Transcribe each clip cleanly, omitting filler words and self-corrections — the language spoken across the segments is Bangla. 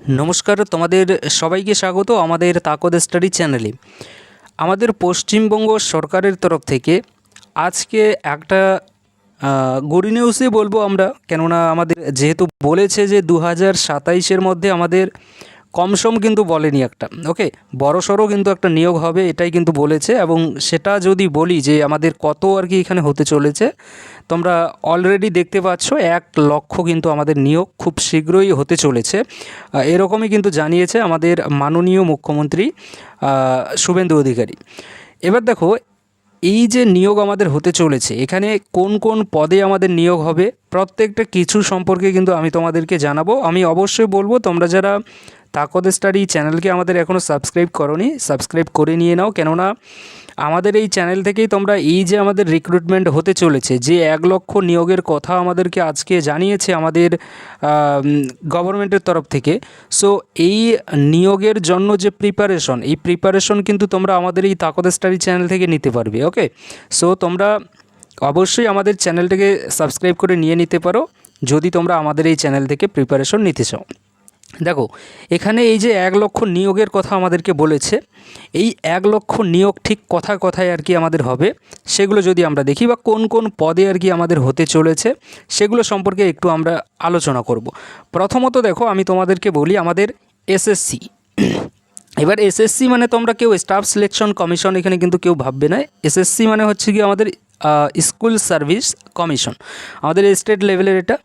নমস্কার, তোমাদের সবাইকে স্বাগত আমাদের তাকদ স্টাডি চ্যানেলে। আমাদের পশ্চিমবঙ্গ সরকারের তরফ থেকে আজকে একটা গুড নিউজই বলবো আমরা, কেননা আমাদের যেহেতু বলেছে যে 2027-এর মধ্যে আমাদের কমসম কিন্তু বলেনি একটা, ওকে, বড়সড় কিন্তু একটা নিয়োগ হবে এটাই কিন্তু বলেছে। এবং সেটা যদি বলি যে আমাদের কত আর কি এখানে হতে চলেছে, তোমরা অলরেডি দেখতে পাচ্ছ 1 লক্ষ কিন্তু আমাদের নিয়োগ খুব শীঘ্রই হতে চলেছে। এরকমই কিন্তু জানিয়েছে আমাদের মাননীয় মুখ্যমন্ত্রী শুভেন্দু অধিকারী। এবার দেখো, এই যে নিয়োগ আমাদের হতে চলেছে, এখানে কোন কোন পদে আমাদের নিয়োগ হবে প্রত্যেকটা কিছু সম্পর্কে কিন্তু আমি তোমাদেরকে জানাবো। আমি অবশ্যই বলবো তোমরা যারা তাকদ স্টাডি চ্যানেলকে আমাদের এখনও সাবস্ক্রাইব করোনি, সাবস্ক্রাইব করে নিয়ে নাও, কেননা আমাদের এই চ্যানেল থেকেই তোমরা এই যে আমাদের রিক্রুটমেন্ট হতে চলেছে, যে 1 লক্ষ নিয়োগের কথা আমাদেরকে আজকে জানিয়েছে আমাদের গভর্নমেন্টের তরফ থেকে। সো এই নিয়োগের জন্য যে প্রিপারেশন, এই প্রিপারেশন কিন্তু তোমরা আমাদের এই তাকদ স্টাডি চ্যানেল থেকে নিতে পারবে, ওকে। সো তোমরা অবশ্যই আমাদের চ্যানেলটাকে সাবস্ক্রাইব করে নিয়ে নিতে পারো যদি তোমরা আমাদের এই চ্যানেল থেকে প্রিপারেশন নিতে চাও। দেখো, এখানে এই যে 1 লক্ষ নিয়োগের কথা আমাদেরকে বলেছে, এই 1 লক্ষ নিয়োগ ঠিক কথায় কথায় আর কি আমাদের হবে সেগুলো যদি আমরা দেখি, বা কোন কোন পদে আর কি আমাদের হতে চলেছে সেগুলো সম্পর্কে একটু আমরা আলোচনা করব। প্রথমত দেখো, আমি তোমাদেরকে বলি আমাদের এসএসসি। এবার এসএসসি মানে তোমরা কেউ স্টাফ সিলেকশন কমিশন এখানে কিন্তু কেউ ভাববে না। এসএসসি মানে হচ্ছে কি আমাদের স্কুল সার্ভিস কমিশন, আমাদের স্টেট লেভেলের এটা।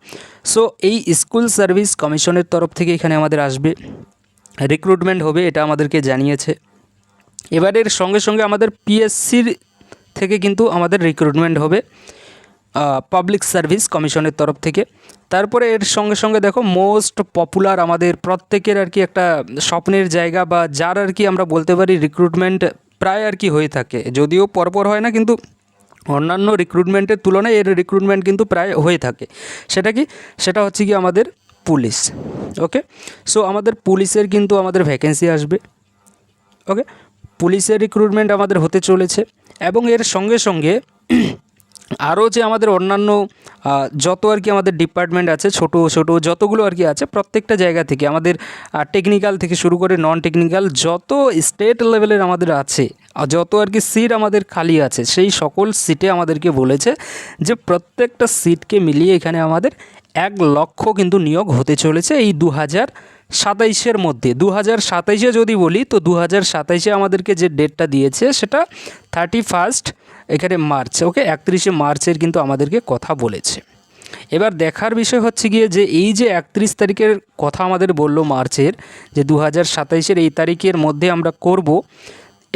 সো এই স্কুল সার্ভিস কমিশনের তরফ থেকে এখানে আমাদের আসবে, রিক্রুটমেন্ট হবে, এটা আমাদেরকে জানিয়েছে। এবার এর সঙ্গে সঙ্গে আমাদের পিএসসির থেকে কিন্তু আমাদের রিক্রুটমেন্ট হবে, পাবলিক সার্ভিস কমিশনের তরফ থেকে। তারপরে এর সঙ্গে সঙ্গে দেখো, মোস্ট পপুলার আমাদের প্রত্যেকের আর কি একটা স্বপ্নের জায়গা, বা যার আর কি আমরা বলতে পারি রিক্রুটমেন্ট প্রায় আর কি হয়ে থাকে, যদিও পরপর হয় না, কিন্তু অন্যান্য রিক্রুটমেন্টের তুলনায় এর রিক্রুটমেন্ট কিন্তু প্রায় হয়ে থাকে। সেটা কি, সেটা হচ্ছে কি আমাদের পুলিশ, ওকে। সো আমাদের পুলিশের কিন্তু আমাদের ভ্যাকেন্সি আসবে, ওকে। পুলিশের রিক্রুটমেন্ট আমাদের হতে চলেছে। এবং এর সঙ্গে সঙ্গে আরও যে আমাদের অন্যান্য যত আর কি আমাদের ডিপার্টমেন্ট আছে, ছোট ছোট যতগুলো আর কি আছে, প্রত্যেকটা জায়গা থেকে আমাদের টেকনিক্যাল থেকে শুরু করে নন টেকনিক্যাল যত স্টেট লেভেলের আমাদের আছে, যত আর কি সিট আমাদের খালি আছে, সেই সকল সিটে আমাদেরকে বলেছে যে প্রত্যেকটা সিটকে মিলিয়ে এখানে আমাদের 1 লক্ষ কিন্তু নিয়োগ হতে চলেছে এই 2027-এর মধ্যে। 2027-এ যদি বলি তো 2027-এ আমাদেরকে যে ডেটটা দিয়েছে সেটা 31 এখানে মার্চ, ওকে, 31শে মার্চের কিন্তু আমাদেরকে কথা বলেছে। এবার দেখার বিষয় হচ্ছে গিয়ে যে এই যে 31 তারিখের কথা আমাদের বলল মার্চের, যে 2027-এর এই তারিখের মধ্যে আমরা করব,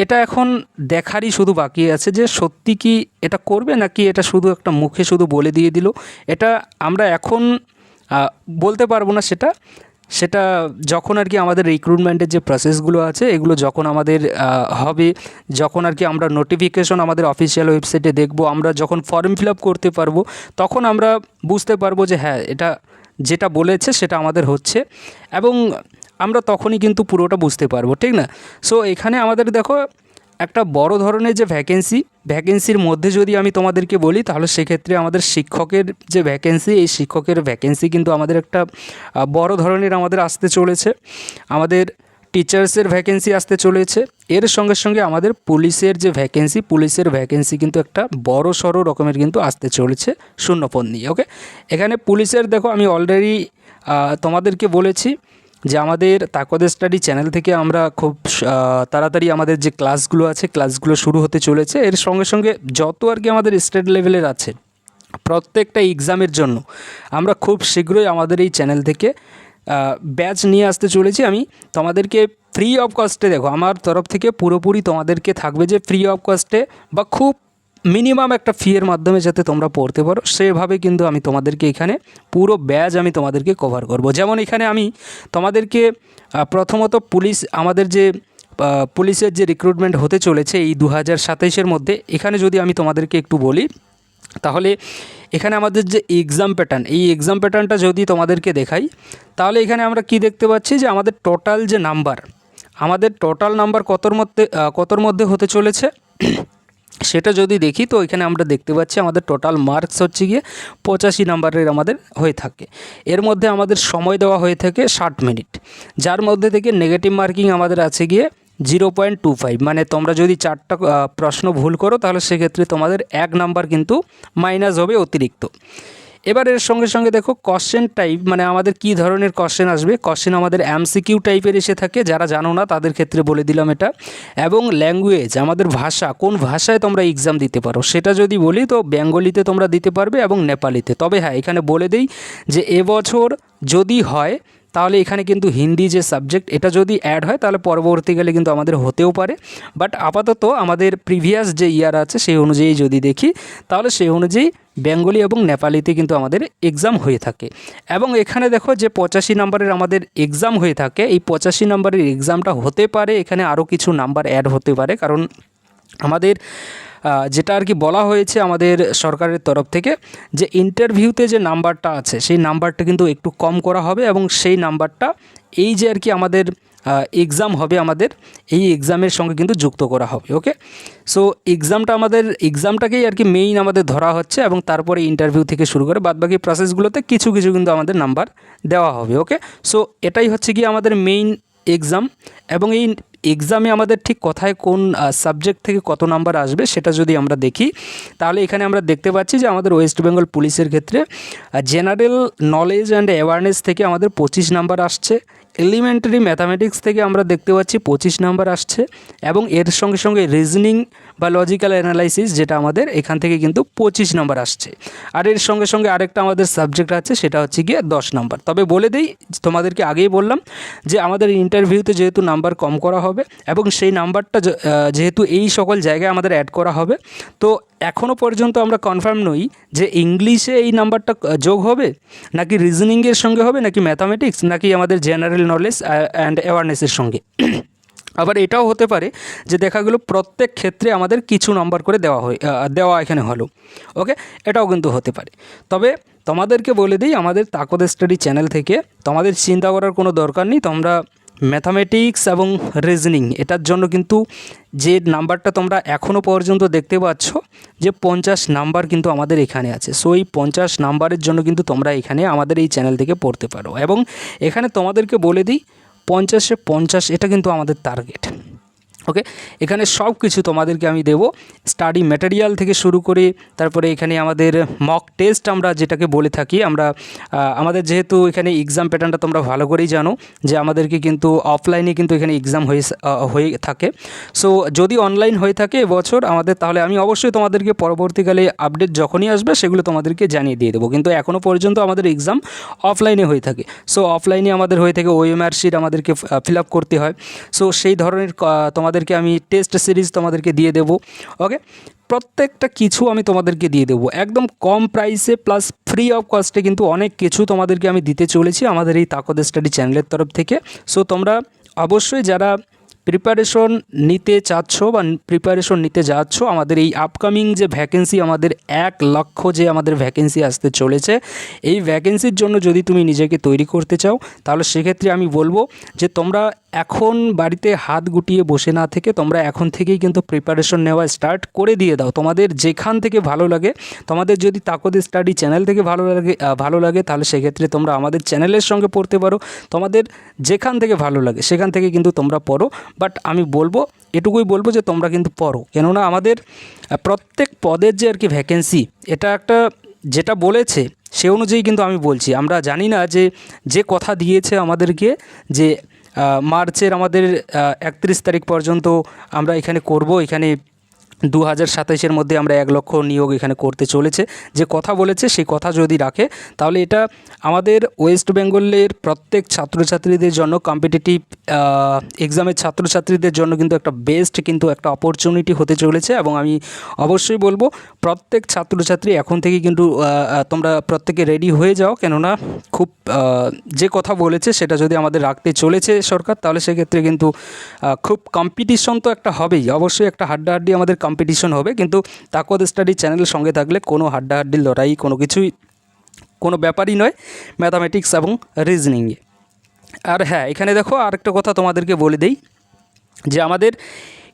এটা এখন দেখারই শুধু বাকি আছে যে সত্যি কি এটা করবে, নাকি এটা শুধু একটা মুখে শুধু বলে দিয়ে দিল। এটা আমরা এখন বলতে পারবো না। সেটা সেটা যখন আর কি আমাদের রিক্রুটমেন্টের যে প্রসেসগুলো আছে এগুলো যখন আমাদের হবে, যখন আর কি আমরা নোটিফিকেশন আমাদের অফিসিয়াল ওয়েবসাইটে দেখব, আমরা যখন ফর্ম ফিল আপ করতে পারবো, তখন আমরা বুঝতে পারবো যে হ্যাঁ, এটা যেটা বলেছে সেটা আমাদের হচ্ছে, এবং আমরা তখনই কিন্তু পুরোটা বুঝতে পারবো, ঠিক না? সো এখানে আমাদের দেখো একটা বড় ধরনের যে ভ্যাকেন্সির মধ্যে যদি আমি তোমাদেরকে বলি, তাহলে সেক্ষেত্রে আমাদের শিক্ষকের যে ভ্যাকেন্সি, এই শিক্ষকের ভ্যাকেন্সি কিন্তু আমাদের একটা বড় ধরনের আমাদের আসতে চলেছে। আমাদের টিচার্সের ভ্যাকেন্সি আসতে চলেছে। এর সঙ্গে সঙ্গে আমাদের পুলিশের যে ভ্যাকেন্সি, পুলিশের ভ্যাকেন্সি কিন্তু একটা বড় সড়ো রকমের কিন্তু আসতে চলেছে শূন্যপদ নিয়ে, ওকে। এখানে পুলিশের দেখো, আমি অলরেডি তোমাদেরকে বলেছি যে আমাদের তাকদ স্টাডি চ্যানেল থেকে আমরা খুব তাড়াতাড়ি আমাদের যে ক্লাসগুলো আছে, ক্লাসগুলো শুরু হতে চলেছে। এর সঙ্গে সঙ্গে যত আর কি আমাদের স্টেট লেভেলের আছে প্রত্যেকটা এক্সামের জন্য আমরা খুব শীঘ্রই আমাদের এই চ্যানেল থেকে ব্যাচ নিয়ে আসতে চলেছি। আমি তোমাদেরকে ফ্রি অফ কস্টে, দেখো আমার তরফ থেকে পুরোপুরি তোমাদেরকে থাকবে যে ফ্রি অফ কস্টে, বা খুব মিনিমাম একটা ফিয়ের মাধ্যমে যাতে তোমরা পড়তে পারো, সেভাবে কিন্তু আমি তোমাদেরকে এখানে পুরো ব্যাচ আমি তোমাদেরকে কভার করব। যেমন এখানে আমি তোমাদেরকে প্রথমত আমাদের যে পুলিশের যে রিক্রুটমেন্ট হতে চলেছে এই 2027-এর মধ্যে, এখানে যদি আমি তোমাদেরকে একটু বলি, তাহলে এখানে আমাদের যে এক্সাম প্যাটার্ন, এই এক্সাম প্যাটার্নটা যদি তোমাদেরকে দেখাই, তাহলে এখানে আমরা কি দেখতে পাচ্ছি যে আমাদের টোটাল যে নাম্বার, আমাদের টোটাল নাম্বার কতর মধ্যে হতে চলেছে, সেটা যদি দেখি তো এখানে আমরা দেখতে পাচ্ছি আমাদের টোটাল মার্কস হচ্ছে গিয়ে 85 নাম্বারের আমাদের হয়ে থাকে। এর মধ্যে আমাদের সময় দেওয়া হয়ে থাকে 60 মিনিট, যার মধ্যে থেকে নেগেটিভ মার্কিং আমাদের আছে গিয়ে 0.25, মানে তোমরা যদি 4টা প্রশ্ন ভুল করো তাহলে সেক্ষেত্রে তোমাদের 1 নাম্বার কিন্তু মাইনাস হবে অতিরিক্ত। এবার এর সঙ্গে সঙ্গে দেখো কোশ্চেন টাইপ, মানে আমাদের কি ধরনের কোশ্চেন আসবে। কোশ্চেন আমাদের এমসিকিউ টাইপের এসে থাকে, যারা জানো না তাদের ক্ষেত্রে বলে দিলাম এটা। এবং ল্যাঙ্গুয়েজ, আমাদের ভাষা, কোন ভাষায় তোমরা এক্সাম দিতে পারো সেটা যদি বলি তো বেঙ্গলিতে তোমরা দিতে পারবে এবং নেপালিতে। তবে হ্যাঁ, এখানে বলে দিই যে এবছর যদি হয় তাহলে এখানে কিন্তু হিন্দি যে সাবজেক্ট এটা যদি অ্যাড হয় তাহলে পরবর্তীকালে কিন্তু আমাদের হতেও পারে। বাট আপাতত আমাদের প্রিভিয়াস যে ইয়ার আছে সেই অনুযায়ী যদি দেখি তাহলে সেই অনুযায়ী বেঙ্গলি এবং নেপালিতে কিন্তু আমাদের এক্সাম হয়ে থাকে। এবং এখানে দেখো যে 85 নাম্বারের আমাদের এক্সাম হয়ে থাকে, এই 85 নাম্বারের এক্সামটা হতে পারে এখানে আরও কিছু নাম্বার অ্যাড হতে পারে, কারণ আমাদের যেটা আর কি বলা হয়েছে আমাদের সরকারের তরফ থেকে যে ইন্টারভিউতে যে নাম্বারটা আছে সেই নাম্বারটা কিন্তু একটু কম করা হবে এবং সেই নাম্বারটা এই যে আর কি আমাদের এক্সাম হবে আমাদের এই এক্সামের সঙ্গে কিন্তু যুক্ত করা হবে। ওকে, সো এক্সামটাকেই আর কি মেইন আমাদের ধরা হচ্ছে এবং তারপরে ইন্টারভিউ থেকে শুরু করে বাদবাকি প্রসেসগুলোতে কিছু কিছু কিন্তু আমাদের নাম্বার দেওয়া হবে। ওকে, সো এটাই হচ্ছে কি আমাদের মেইন এক্সাম। এবং এই এক্সামে আমাদের ঠিক কোথায় কোন সাবজেক্ট থেকে কত নাম্বার আসবে সেটা যদি আমরা দেখি তাহলে এখানে আমরা দেখতে পাচ্ছি যে আমাদের ওয়েস্ট বেঙ্গল পুলিশের ক্ষেত্রে জেনারেল নলেজ অ্যান্ড অ্যাওয়ারনেস থেকে আমাদের 25 নাম্বার আসছে। এলিমেন্টারি ম্যাথামেটিক্স থেকে আমরা দেখতে পাচ্ছি 25 নাম্বার আসছে এবং এর সঙ্গে সঙ্গে রিজনিং বা লজিক্যাল অ্যানালাইসিস যেটা আমাদের এখান থেকে কিন্তু 25 নাম্বার আসছে। আর এর সঙ্গে সঙ্গে আরেকটা আমাদের সাবজেক্ট আছে সেটা হচ্ছে গিয়ে 10 নাম্বার। তবে বলে দিই, তোমাদেরকে আগেই বললাম যে আমাদের ইন্টারভিউতে যেহেতু নাম্বার কম করা হবে এবং সেই নাম্বারটা যেহেতু এই সকল জায়গায় আমাদের অ্যাড করা হবে, তো এখনও পর্যন্ত আমরা কনফার্ম নই যে ইংলিশে এই নাম্বারটা যোগ হবে নাকি রিজনিংয়ের সঙ্গে হবে নাকি ম্যাথামেটিক্স নাকি আমাদের জেনারেল নলেজ অ্যান্ড অ্যাওয়ারনেসের সঙ্গে। আবার এটাও হতে পারে যে দেখা গেলো প্রত্যেক ক্ষেত্রে আমাদের কিছু নাম্বার করে দেওয়া এখানে হলো। ওকে, এটাও কিন্তু হতে পারে। তবে তোমাদেরকে বলে দিই আমাদের তাকদ স্টাডি চ্যানেল থেকে তোমাদের চিন্তা করার কোনো দরকার নেই। তোমরা ম্যাথামেটিক্স এবং রিজনিং এটার জন্য কিন্তু যে নাম্বারটা তোমরা এখনও পর্যন্ত দেখতে পাচ্ছ যে 50 নাম্বার কিন্তু আমাদের এখানে আছে। সো এই 50 নাম্বারের জন্য কিন্তু তোমরা এখানে আমাদের এই চ্যানেল থেকে পড়তে পারো। এবং এখানে তোমাদেরকে বলে দিই 50-এ 50 এটা কিন্তু আমাদের টার্গেট। ওকে, এখানে সব কিছু তোমাদেরকে আমি দেবো, স্টাডি ম্যাটেরিয়াল থেকে শুরু করে তারপরে এখানে আমাদের মক টেস্ট আমরা যেটাকে বলে থাকি আমরা আমাদের যেহেতু এখানে এক্সাম প্যাটার্নটা তোমরা ভালো করেই জানো যে আমাদেরকে কিন্তু অফলাইনে কিন্তু এখানে এক্সাম হয়ে থাকে। সো যদি অনলাইন হয়ে থাকে এবছর আমাদের, তাহলে আমি অবশ্যই তোমাদেরকে পরবর্তীকালে আপডেট যখনই আসবে সেগুলো তোমাদেরকে জানিয়ে দিয়ে দেবো। কিন্তু এখনও পর্যন্ত আমাদের এক্সাম অফলাইনে হয়ে থাকে। সো অফলাইনে আমাদের হয়ে থাকে ওএমআর শিট আমাদেরকে ফিল আপ করতে হয়। সো সেই ধরনের তোমাদেরকে আমি টেস্ট সিরিজ তোমাদেরকে দিয়ে দেবো। ওকে, প্রত্যেকটা কিছু আমি তোমাদেরকে দিয়ে দেবো একদম কম প্রাইসে প্লাস ফ্রি অফ কস্টে, কিন্তু অনেক কিছু তোমাদেরকে আমি দিতে চলেছি আমাদের এই তাকদ স্টাডি চ্যানেলের তরফ থেকে। সো তোমরা অবশ্যই যারা প্রিপারেশন নিতে চাচ্ছ বা প্রিপারেশন নিতে যাচ্ছ, আমাদের এই আপকামিং যে ভ্যাকেন্সি আমাদের 1 লক্ষ যে আমাদের ভ্যাকেন্সি আসতে চলেছে, এই ভ্যাকেন্সির জন্য যদি তুমি নিজেকে তৈরি করতে চাও তাহলে সেক্ষেত্রে আমি বলবো যে তোমরা এখন বাড়িতে হাত গুটিয়ে বসে না থেকে তোমরা এখন থেকেই কিন্তু প্রিপারেশন নেওয়া স্টার্ট করে দিয়ে দাও। তোমাদের যেখান থেকে ভালো লাগে, তোমাদের যদি তাকদ স্টাডি চ্যানেল থেকে ভালো লাগে তাহলে সেক্ষেত্রে তোমরা আমাদের চ্যানেলের সঙ্গে পড়তে পারো। তোমাদের যেখান থেকে ভালো লাগে সেখান থেকে কিন্তু তোমরা পড়ো। বাট আমি বলবো, এটুকুই বলবো যে তোমরা কিন্তু পড়ো, কেননা আমাদের প্রত্যেক পদের যে আর কি ভ্যাকেন্সি এটা একটা যেটা বলেছে সে অনুযায়ী কিন্তু আমি বলছি। আমরা জানি না যে কথা দিয়েছে আমাদেরকে যে মার্চের আমাদের 31 তারিখ পর্যন্ত আমরা এখানে করব, এখানে 2027-এর মধ্যে আমরা 1 লক্ষ নিয়োগ এখানে করতে চলেছে, যে কথা বলেছে সেই কথা যদি রাখে তাহলে এটা আমাদের ওয়েস্ট বেঙ্গলের প্রত্যেক ছাত্রছাত্রীদের জন্য, কম্পিটিটিভ এক্সামের ছাত্রছাত্রীদের জন্য কিন্তু একটা বেস্ট কিন্তু একটা অপরচুনিটি হতে চলেছে। এবং আমি অবশ্যই বলবো প্রত্যেক ছাত্রছাত্রী এখন থেকে কিন্তু তোমরা প্রত্যেকে রেডি হয়ে যাও, কেননা খুব যে কথা বলেছে সেটা যদি আমাদের রাখতে চলেছে সরকার তাহলে সেক্ষেত্রে কিন্তু খুব কম্পিটিশন তো একটা হবেই, অবশ্যই একটা হাড্ডাহাড্ডি আমাদের কম্পিটিশন হবে। কিন্তু তাকদ স্টাডি চ্যানেলের সঙ্গে থাকলে কোনো হাড্ডাহাড্ডির লড়াই কোনো ব্যাপারই নয় ম্যাথামেটিক্স এবং রিজনিংয়ে। আর হ্যাঁ, এখানে দেখো আরেকটা কথা তোমাদেরকে বলে দেই যে আমাদের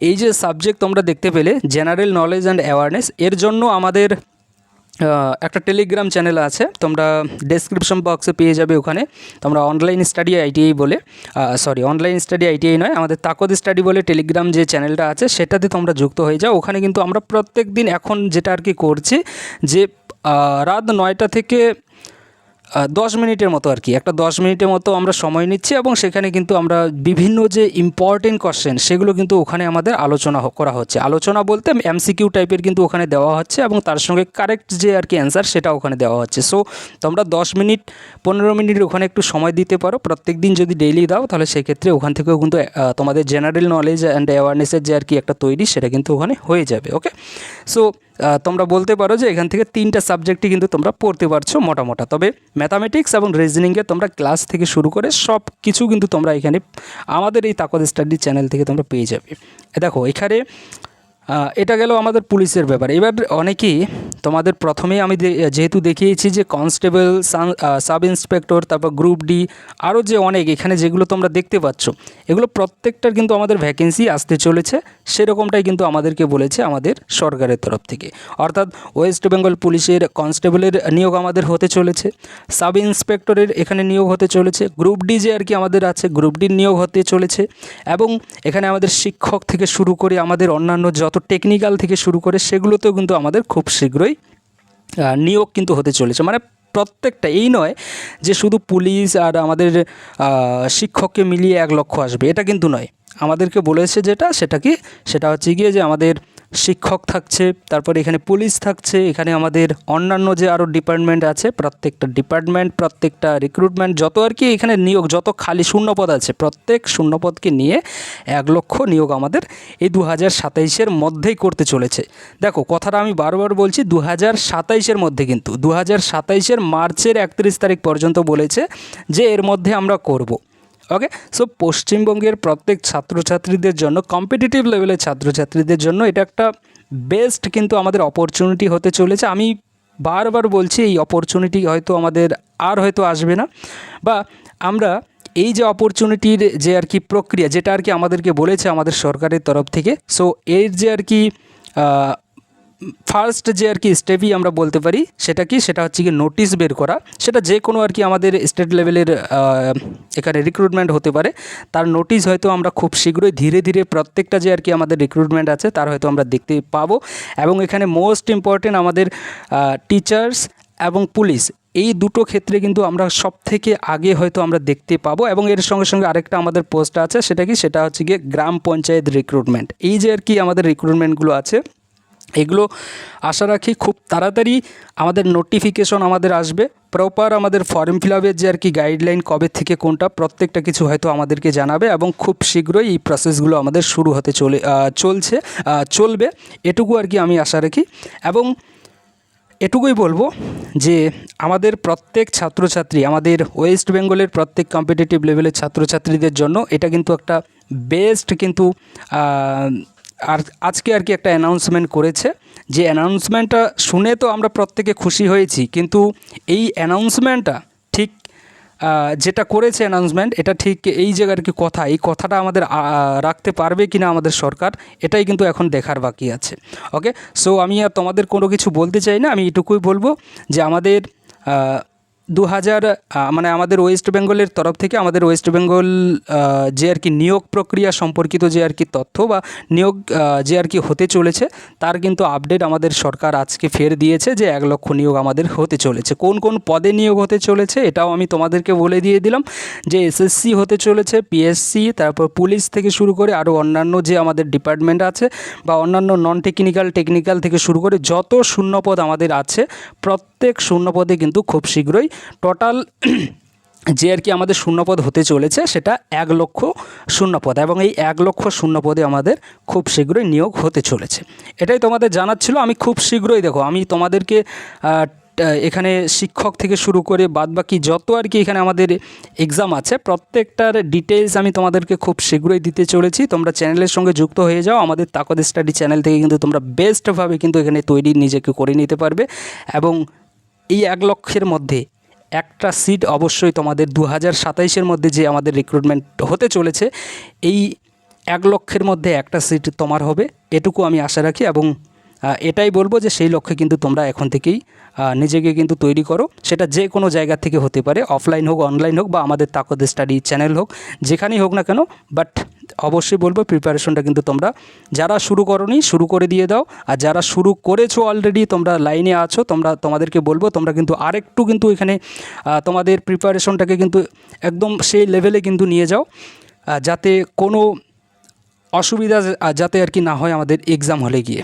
এই যে সাবজেক্ট তোমরা দেখতে পেলে জেনারেল নলেজ অ্যান্ড অ্যাওয়ারনেস, এর জন্য আমাদের একটা টেলিগ্রাম চ্যানেল আছে, তোমরা ডেসক্রিপশন বক্সে পেয়ে যাবে। ওখানে তোমরা অনলাইন স্টাডি আইটিআই বলে, অনলাইন স্টাডি আইটিআই নয়, আমাদের তাকদ স্টাডি বলে টেলিগ্রাম যে চ্যানেলটা আছে সেটাতে তোমরা যুক্ত হয়ে যাও। ওখানে কিন্তু আমরা প্রত্যেক দিন এখন যেটা আর কি করছি, যে রাত 9টা থেকে 10 মিনিটের মতো আর কি, একটা 10 মিনিটের মতো আমরা সময় নিচ্ছি এবং সেখানে কিন্তু আমরা বিভিন্ন যে ইম্পর্টেন্ট কোশ্চেন সেগুলো কিন্তু ওখানে আমাদের আলোচনা করা হচ্ছে। আলোচনা বলতে এমসিকিউ টাইপের কিন্তু ওখানে দেওয়া হচ্ছে এবং তার সঙ্গে কারেক্ট যে আর কি অ্যান্সার সেটা ওখানে দেওয়া হচ্ছে। সো তোমরা 10 মিনিট 15 মিনিট ওখানে একটু সময় দিতে পারো প্রত্যেক দিন যদি ডেইলি দাও, তাহলে সেক্ষেত্রে ওখান থেকেও কিন্তু তোমাদের জেনারেল নলেজ অ্যান্ড অ্যাওয়ারনেসের যে আর কি একটা তৈরি সেটা কিন্তু ওখানে হয়ে যাবে। ওকে, সো তোমরা বলতে পারো যে এখান থেকে 3টা সাবজেক্টই কিন্তু তোমরা পড়তে পারছো মোটামোটা। তবে ম্যাথামেটিক্স এবং রিজনিংয়ে তোমরা ক্লাস থেকে শুরু করে সব কিছু কিন্তু তোমরা এখানে আমাদের এই তাকদ স্টাডি চ্যানেল থেকে তোমরা পেয়ে যাবে। দেখো এখানে এটা গেল আমাদের পুলিশের ব্যাপার। এবার অনেকেই তোমাদের প্রথমেই আমি যেহেতু দেখিয়েছি যে কনস্টেবল, সাব ইন্সপেক্টর, তারপর গ্রুপ ডি, আরও যে অনেক এখানে যেগুলো তোমরা দেখতে পাচ্ছ, এগুলো প্রত্যেকটার কিন্তু আমাদের ভ্যাকেন্সি আসতে চলেছে। সেরকমটাই কিন্তু আমাদেরকে বলেছে আমাদের সরকারের তরফ থেকে। অর্থাৎ ওয়েস্ট বেঙ্গল পুলিশের কনস্টেবলের নিয়োগ আমাদের হতে চলেছে, সাব ইন্সপেক্টরের এখানে নিয়োগ হতে চলেছে, গ্রুপ ডি যে আর কি আমাদের আছে গ্রুপ ডির নিয়োগ হতে চলেছে, এবং এখানে আমাদের শিক্ষক থেকে শুরু করে আমাদের অন্যান্য যত টেকনিক্যাল থেকে শুরু করে সেগুলোতেও কিন্তু আমাদের খুব শীঘ্রই নিয়োগ কিন্তু হতে চলেছে। মানে প্রত্যেকটা, এই নয় যে শুধু পুলিশ আর আমাদের শিক্ষককে মিলিয়ে 1 লক্ষ আসবে, এটা কিন্তু নয়। আমাদেরকে বলেছে সেটা হচ্ছে গিয়ে যে আমাদের শিক্ষক থাকছে, তারপরে এখানে পুলিশ থাকছে, এখানে আমাদের অন্যান্য যে আরও ডিপার্টমেন্ট আছে, প্রত্যেকটা ডিপার্টমেন্ট, প্রত্যেকটা রিক্রুটমেন্ট যত আর কি এখানে নিয়োগ, যত খালি শূন্যপদ আছে, প্রত্যেক শূন্যপদকে নিয়ে 1 লক্ষ নিয়োগ আমাদের এই 2027-এর মধ্যেই করতে চলেছে। দেখো কথাটা আমি বারবার বলছি, 2027-এর মধ্যে, কিন্তু 2027-এর মার্চের 31 তারিখ পর্যন্ত বলেছে যে এর মধ্যে আমরা করব। ওকে, সো পশ্চিমবঙ্গের প্রত্যেক ছাত্রছাত্রীদের জন্য, কম্পিটিটিভ লেভেলের ছাত্রছাত্রীদের জন্য এটা একটা বেস্ট কিন্তু আমাদের অপরচুনিটি হতে চলেছে। আমি বারবার বলছি এই অপরচুনিটি হয়তো আমাদের আর হয়তো আসবে না, বা আমরা এই যে অপরচুনিটির যে আর কি প্রক্রিয়া, যেটা আর কি আমাদেরকে বলেছে আমাদের সরকারের তরফ থেকে, সো এর যে আর কি ফার্স্ট যে আর কি স্টেপই আমরা বলতে পারি, সেটা হচ্ছে কি নোটিশ বের করা। সেটা যে কোনো আর কি আমাদের স্টেট লেভেলের এখানে রিক্রুটমেন্ট হতে পারে, তার নোটিশ হয়তো আমরা খুব শীঘ্রই ধীরে ধীরে প্রত্যেকটা যে আর কি আমাদের রিক্রুটমেন্ট আছে তার হয়তো আমরা দেখতে পাবো। এবং এখানে মোস্ট ইম্পর্টেন্ট আমাদের টিচার্স এবং পুলিশ, এই দুটো ক্ষেত্রে কিন্তু আমরা সব থেকে আগে হয়তো আমরা দেখতে পাবো। এবং এর সঙ্গে সঙ্গে আরেকটা আমাদের পোস্ট আছে, সেটা হচ্ছে গিয়ে গ্রাম পঞ্চায়েত রিক্রুটমেন্ট। এই যে আর কি আমাদের রিক্রুটমেন্টগুলো আছে, এগুলো আশা রাখি খুব তাড়াতাড়ি আমাদের নোটিফিকেশন আমাদের আসবে। প্রপার আমাদের ফর্ম ফিল আপের যে আর কি গাইডলাইন, কবে থেকে কোনটা, প্রত্যেকটা কিছু হয়তো আমাদেরকে জানাবে এবং খুব শীঘ্রই এই প্রসেসগুলো আমাদের শুরু হতে চলবে, এটুকু আর কি আমি আশা রাখি। এবং এটুকুই বলবো যে আমাদের প্রত্যেক ছাত্রছাত্রী, আমাদের ওয়েস্ট বেঙ্গলের প্রত্যেক কম্পিটিটিভ লেভেলের ছাত্রছাত্রীদের জন্য এটা কিন্তু একটা বেস্ট কিন্তু আর আজকে আর কি একটা অ্যানাউন্সমেন্ট করেছে। যে অ্যানাউন্সমেন্টটা শুনে তো আমরা প্রত্যেকে খুশি হয়েছি, কিন্তু এই অ্যানাউন্সমেন্টটা ঠিক যেটা করেছে অ্যানাউন্সমেন্ট, এটা ঠিক এই জায়গার কি কথা, এই কথাটা আমাদের রাখতে পারবে কি না আমাদের সরকার, এটাই কিন্তু এখন দেখার বাকি আছে। ওকে, সো আমি আর তোমাদের কোনো কিছু বলতে চাই না, আমি এটুকুই বলবো যে আমাদের 2000 মানে আমাদের ওয়েস্ট বেঙ্গলের তরফ থেকে আমাদের ওয়েস্ট বেঙ্গল যে আর কি নিয়োগ প্রক্রিয়া সম্পর্কিত যে আর কি তথ্য বা নিয়োগ যে আর কি হতে চলেছে, তার কিন্তু আপডেট আমাদের সরকার আজকে ফের দিয়েছে যে 1 লক্ষ নিয়োগ আমাদের হতে চলেছে। কোন কোন পদে নিয়োগ হতে চলেছে এটাও আমি তোমাদেরকে বলে দিয়ে দিলাম, যে এসএসসি হতে চলেছে, পিএসসি, তারপর পুলিশ থেকে শুরু করে আরও অন্যান্য যে আমাদের ডিপার্টমেন্ট আছে বা অন্যান্য নন টেকনিক্যাল থেকে শুরু করে যত শূন্যপদ আমাদের আছে, প্রত্যেক শূন্যপদে কিন্তু খুব শীঘ্রই টোটাল যে আর কি আমাদের শূন্যপদ হতে চলেছে সেটা 1 লক্ষ শূন্যপদ, এবং এই 1 লক্ষ শূন্যপদে আমাদের খুব শীঘ্রই নিয়োগ হতে চলেছে। এটাই তোমাদের জানাচ্ছিল। আমি খুব শীঘ্রই, দেখো আমি তোমাদেরকে এখানে শিক্ষক থেকে শুরু করে বাদবাকি যত আর কি এখানে আমাদের এক্সাম আছে, প্রত্যেকটার ডিটেলস আমি তোমাদেরকে খুব শীঘ্রই দিতে চলেছি। তোমরা চ্যানেলের সঙ্গে যুক্ত হয়ে যাও। আমাদের তাকদ স্টাডি চ্যানেল থেকে কিন্তু তোমরা বেস্টভাবে কিন্তু এখানে তৈরি নিজেকে করে নিতে পারবে, এবং এই 1 লক্ষের মধ্যে একটা সিট অবশ্যই তোমাদের 2027-এর মধ্যে যে আমাদের রিক্রুটমেন্ট হতে চলেছে, এই 1 লক্ষের মধ্যে একটা সিট তোমার হবে, এটুকু আমি আশা রাখি। এবং এটাই বলবো যে সেই লক্ষ্যে কিন্তু তোমরা এখন থেকেই নিজেকে কিন্তু তৈরি করো। সেটা যে কোনো জায়গা থেকে হতে পারে, অফলাইন হোক, অনলাইন হোক, বা আমাদের তাকদ স্টাডি চ্যানেল হোক, যেখানেই হোক না কেন। বাট অবশ্যই বলবো প্রিপারেশনটা কিন্তু তোমরা যারা শুরু করোনি শুরু করে দিয়ে দাও, আর যারা শুরু করেছো অলরেডি, তোমরা লাইনে আছো, তোমাদেরকে বলবো তোমরা কিন্তু আরেকটু কিন্তু এখানে তোমাদের প্রিপারেশনটাকে কিন্তু একদম সেই লেভেলে কিন্তু নিয়ে যাও, যাতে কোনো অসুবিধা যাতে আর কি না হয় আমাদের এক্সাম হলে গিয়ে।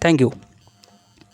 Thank you.